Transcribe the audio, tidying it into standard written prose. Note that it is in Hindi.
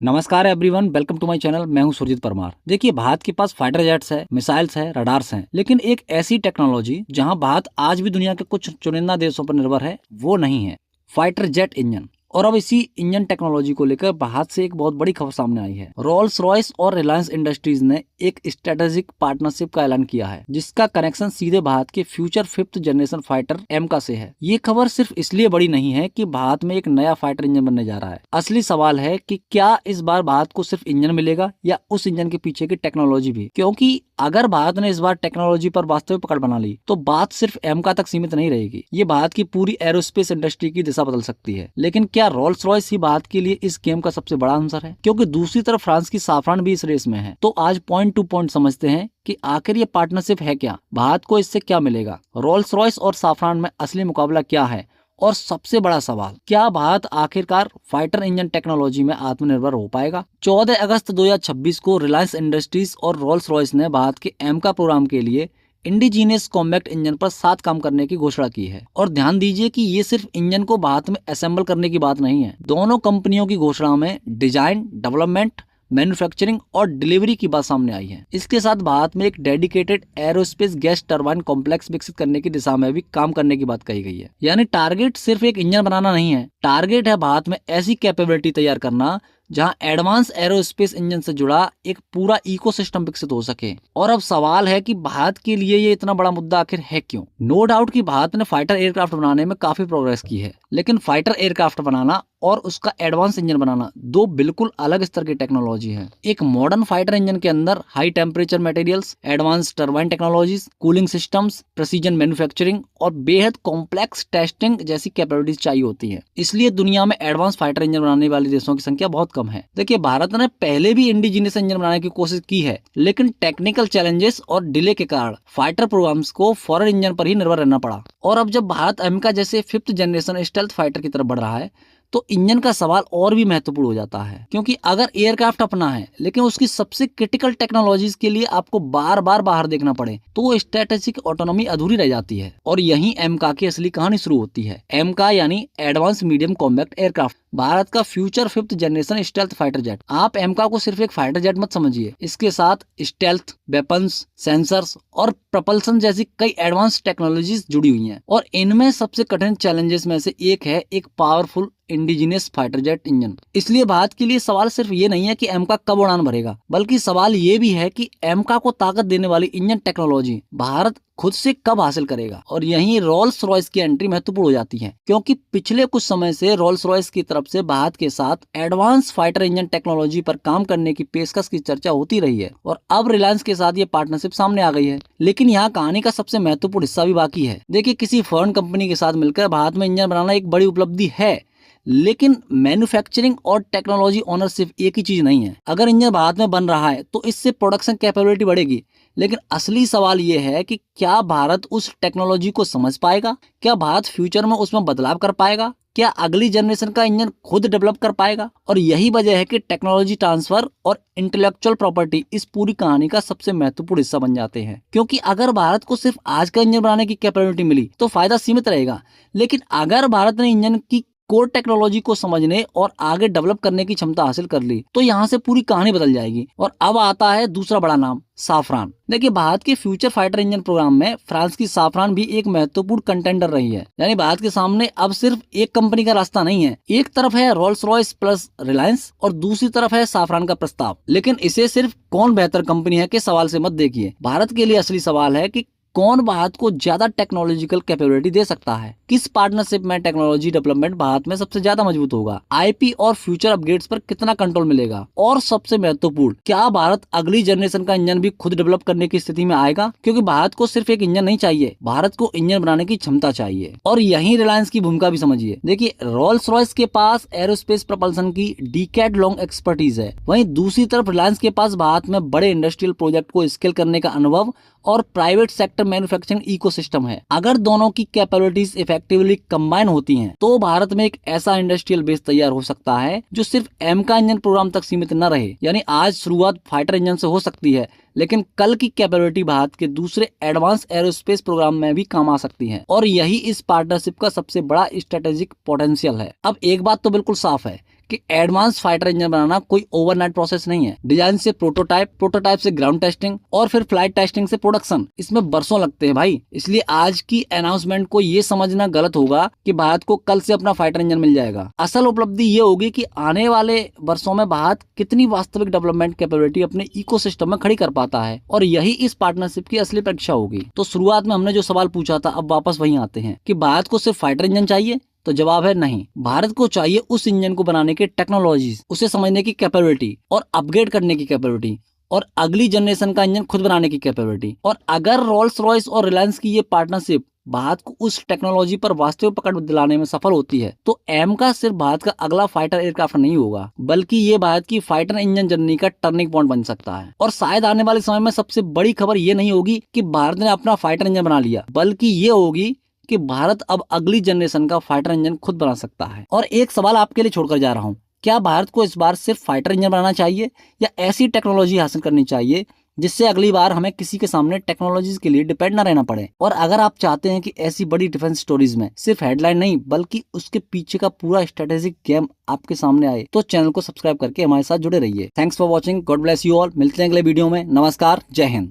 नमस्कार everyone, welcome to my channel. मैं हूं सुरजीत परमार। देखिए, भारत के पास फाइटर जेट्स है, मिसाइल्स है, रडार्स हैं, लेकिन एक ऐसी टेक्नोलॉजी जहां भारत आज भी दुनिया के कुछ चुनिंदा देशों पर निर्भर है, वो नहीं है फाइटर जेट इंजन। और अब इसी इंजन टेक्नोलॉजी को लेकर भारत से एक बहुत बड़ी खबर सामने आई है। रोल्स रॉयस और रिलायंस इंडस्ट्रीज ने एक स्ट्रेटेजिक पार्टनरशिप का ऐलान किया है, जिसका कनेक्शन सीधे भारत के फ्यूचर 5th जनरेशन फाइटर एमका से है। ये खबर सिर्फ इसलिए बड़ी नहीं है कि भारत में एक नया फाइटर इंजन बनने जा रहा है। असली सवाल है कि क्या इस बार भारत को सिर्फ इंजन मिलेगा या उस इंजन के पीछे की टेक्नोलॉजी भी। क्योंकि अगर भारत ने इस बार टेक्नोलॉजी पर वास्तविक पकड़ बना ली तो बात सिर्फ एमका तक सीमित नहीं रहेगी। ये भारत की पूरी एरोस्पेस इंडस्ट्री की दिशा बदल सकती है। लेकिन क्या रोल्स रॉयस ही भारत के लिए इस गेम का सबसे बड़ा आंसर है? क्योंकि दूसरी तरफ फ्रांस की साफरान भी इस रेस में है। तो आज पॉइंट टू पॉइंट समझते हैं कि आखिर ये पार्टनरशिप है क्या, भारत को इससे क्या मिलेगा, रोल्स रॉयस और साफरान में असली मुकाबला क्या है, और सबसे बड़ा सवाल, क्या भारत आखिरकार फाइटर इंजन टेक्नोलॉजी में आत्मनिर्भर हो पाएगा? 14 अगस्त 2026 को रिलायंस इंडस्ट्रीज और रोल्स रॉयस ने भारत के एमका प्रोग्राम के लिए इंडिजीनियस कॉम्बैट इंजन पर साथ काम करने की घोषणा की है। और ध्यान दीजिए कि ये सिर्फ इंजन को भारत में असेंबल करने की बात नहीं है। दोनों कंपनियों की घोषणा में डिजाइन, डेवलपमेंट, मैन्युफैक्चरिंग और डिलीवरी की बात सामने आई है। इसके साथ भारत में एक dedicated aerospace gas turbine complex विकसित करने की दिशा में भी काम करने की बात कही गई है। यानी टारगेट सिर्फ एक इंजन बनाना नहीं है, टारगेट है भारत में ऐसी कैपेबिलिटी तैयार करना जहां एडवांस एरोस्पेस इंजन से जुड़ा एक पूरा इकोसिस्टम विकसित हो सके। और अब सवाल है कि भारत के लिए ये इतना बड़ा मुद्दा आखिर है क्यों? नो डाउट कि भारत ने फाइटर एयरक्राफ्ट बनाने में काफी प्रोग्रेस की है, लेकिन फाइटर एयरक्राफ्ट बनाना और उसका एडवांस इंजन बनाना दो बिल्कुल अलग स्तर की टेक्नोलॉजी है। एक मॉडर्न फाइटर इंजन के अंदर high temperature materials, advance turbine technologies, cooling systems, precision manufacturing और बेहद कॉम्प्लेक्स टेस्टिंग जैसी कैपेबिलिटीज चाहिए होती है। इसलिए दुनिया में एडवांस फाइटर इंजन बनाने वाले देशों की संख्या बहुत कम है। देखिए, भारत ने पहले भी इंडिजीनियस इंजन बनाने की कोशिश की है, लेकिन टेक्निकल चैलेंजेस और डिले के कारण फाइटर प्रोग्राम्स को फॉरेन इंजन पर ही निर्भर रहना पड़ा। और अब जब भारत एमका जैसे 5th जनरेशन स्टेल्थ फाइटर की तरफ बढ़ रहा है तो इंजन का सवाल और भी महत्वपूर्ण हो जाता है। क्योंकि अगर एयरक्राफ्ट अपना है लेकिन उसकी सबसे क्रिटिकल टेक्नोलॉजीज के लिए आपको बार बार बाहर देखना पड़े तो वो स्ट्रेटेजिक ऑटोनॉमी अधूरी रह जाती है। और यही एमका की असली कहानी शुरू होती है। एमका यानी advance medium combat aircraft, Bharat का future 5th generation stealth fighter jet. आप एमका को सिर्फ एक फाइटर जेट मत समझिए, इसके साथ स्टेल्थ, वेपन्स, सेंसर्स और प्रपल्सन जैसी कई एडवांस टेक्नोलॉजीज जुड़ी हुई हैं। और इनमें सबसे कठिन चैलेंजेस में से एक है एक powerful indigenous fighter jet engine. इसलिए भारत के लिए सवाल सिर्फ ये नहीं है कि एमका कब उड़ान भरेगा, बल्कि सवाल ये भी है कि एमका को ताकत देने वाली इंजन टेक्नोलॉजी भारत खुद से कब हासिल करेगा। और यहीं रोल्स रॉयस की एंट्री महत्वपूर्ण हो जाती है, क्योंकि पिछले कुछ समय से रोल्स रॉयस की तरफ से भारत के साथ एडवांस फाइटर इंजन टेक्नोलॉजी पर काम करने की पेशकश की चर्चा होती रही है। और अब रिलायंस के साथ ये पार्टनरशिप सामने आ गई है। लेकिन यहाँ कहानी का सबसे महत्वपूर्ण हिस्सा भी बाकी है। देखिए, किसी फॉरेन कंपनी के साथ मिलकर भारत में इंजन बनाना एक बड़ी उपलब्धि है, लेकिन मैन्युफैक्चरिंग और टेक्नोलॉजी ओनरशिप एक ही चीज नहीं है। अगर इंजन भारत में बन रहा है तो इससे प्रोडक्शन कैपेबिलिटी बढ़ेगी, लेकिन असली सवाल ये है कि क्या भारत उस टेक्नोलॉजी को समझ पाएगा? क्या भारत फ्यूचर में उसमें बदलाव कर पाएगा? क्या अगली जनरेशन का इंजन खुद डेवलप कर पाएगा? और यही वजह है कि टेक्नोलॉजी ट्रांसफर और इंटेलेक्चुअल प्रॉपर्टी इस पूरी कहानी का सबसे महत्वपूर्ण हिस्सा बन जाते हैं। क्योंकि अगर भारत को सिर्फ आज का इंजन बनाने की कैपेबिलिटी मिली तो फायदा सीमित रहेगा, लेकिन अगर भारत ने इंजन की कोर टेक्नोलॉजी को समझने और आगे डेवलप करने की क्षमता हासिल कर ली तो यहाँ से पूरी कहानी बदल जाएगी। और अब आता है दूसरा बड़ा नाम, साफरान। देखिए, भारत के फ्यूचर फाइटर इंजन प्रोग्राम में फ्रांस की साफरान भी एक महत्वपूर्ण कंटेंडर रही है। यानी भारत के सामने अब सिर्फ एक कंपनी का रास्ता नहीं है। एक तरफ है रोल्स रॉयस प्लस रिलायंस और दूसरी तरफ है साफरान का प्रस्ताव। लेकिन इसे सिर्फ कौन बेहतर कंपनी है के सवाल से मत देखिए। भारत के लिए असली सवाल है कि कौन भारत को ज्यादा टेक्नोलॉजिकल कैपेबिलिटी दे सकता है। किस पार्टनरशिप में टेक्नोलॉजी डेवलपमेंट भारत में सबसे ज्यादा मजबूत होगा, आईपी और फ्यूचर अपग्रेड्स पर कितना कंट्रोल मिलेगा, और सबसे महत्वपूर्ण, क्या भारत अगली जनरेशन का इंजन भी खुद डेवलप करने की स्थिति में आएगा? क्योंकि भारत को सिर्फ एक इंजन नहीं चाहिए, भारत को इंजन बनाने की क्षमता चाहिए। और यही रिलायंस की भूमिका भी समझिए। देखिए, रोल्स रॉयस के पास एरोस्पेस प्रपल्सन की डिकेड लॉन्ग एक्सपर्टीज है, वहीं दूसरी तरफ रिलायंस के पास भारत में बड़े इंडस्ट्रियल प्रोजेक्ट को स्केल करने का अनुभव और प्राइवेट सेक्टर मैन्युफैक्चरिंग इकोसिस्टम है। अगर दोनों की कैपेबिलिटीज इफेक्टिवली कंबाइन होती हैं, तो भारत में एक ऐसा इंडस्ट्रियल बेस तैयार हो सकता है जो सिर्फ एमका इंजन प्रोग्राम तक सीमित न रहे। यानी आज शुरुआत फाइटर इंजन से हो सकती है, लेकिन कल की कैपेबिलिटी भारत के दूसरे एडवांस एरोस्पेस प्रोग्राम में भी काम आ सकती है। और यही इस पार्टनरशिप का सबसे बड़ा स्ट्रेटेजिक पोटेंशियल है। अब एक बात तो बिल्कुल साफ है कि एडवांस फाइटर इंजन बनाना कोई ओवरनाइट प्रोसेस नहीं है। डिजाइन से प्रोटोटाइप, प्रोटोटाइप से ग्राउंड टेस्टिंग और फिर फ्लाइट टेस्टिंग से प्रोडक्शन, इसमें बरसों लगते हैं भाई। इसलिए आज की अनाउंसमेंट को ये समझना गलत होगा कि भारत को कल से अपना फाइटर इंजन मिल जाएगा। असल उपलब्धि ये होगी कि आने वाले वर्षों में भारत कितनी वास्तविक डेवलपमेंट कैपेबिलिटी अपने इकोसिस्टम में खड़ी कर पाता है, और यही इस पार्टनरशिप की असली परीक्षा होगी। तो शुरुआत में हमने जो सवाल पूछा था, अब वापस वहीं आते हैं कि भारत को सिर्फ फाइटर इंजन चाहिए, तो जवाब है नहीं। भारत को चाहिए उस इंजन को बनाने की टेक्नोलॉजीज, उसे समझने की कैपेबिलिटी और अपग्रेड करने की कैपेबिलिटी, और अगली जनरेशन का इंजन खुद बनाने की कैपेबिलिटी। और अगर रोल्स रॉयस और रिलायंस की ये पार्टनरशिप भारत को उस टेक्नोलॉजी पर वास्तविक पकड़ दिलाने में सफल होती है, तो एमका सिर्फ भारत का अगला फाइटर एयरक्राफ्ट नहीं होगा, बल्कि ये भारत की फाइटर इंजन जर्नी का टर्निंग पॉइंट बन सकता है। और शायद आने वाले समय में सबसे बड़ी खबर ये नहीं होगी कि भारत ने अपना फाइटर इंजन बना लिया, बल्कि ये होगी कि भारत अब अगली जनरेशन का फाइटर इंजन खुद बना सकता है। और एक सवाल आपके लिए छोड़कर जा रहा हूँ, क्या भारत को इस बार सिर्फ फाइटर इंजन बनाना चाहिए, या ऐसी टेक्नोलॉजी हासिल करनी चाहिए जिससे अगली बार हमें किसी के सामने टेक्नोलॉजीज के लिए डिपेंड न रहना पड़े? और अगर आप चाहते हैं कि ऐसी बड़ी डिफेंस स्टोरीज में सिर्फ हेडलाइन नहीं, बल्कि उसके पीछे का पूरा स्ट्रेटेजिक गेम आपके सामने आए, तो चैनल को सब्सक्राइब करके हमारे साथ जुड़े रहिए। Thanks for watching, God bless you all. मिलते हैं अगले वीडियो में। नमस्कार, जय हिंद।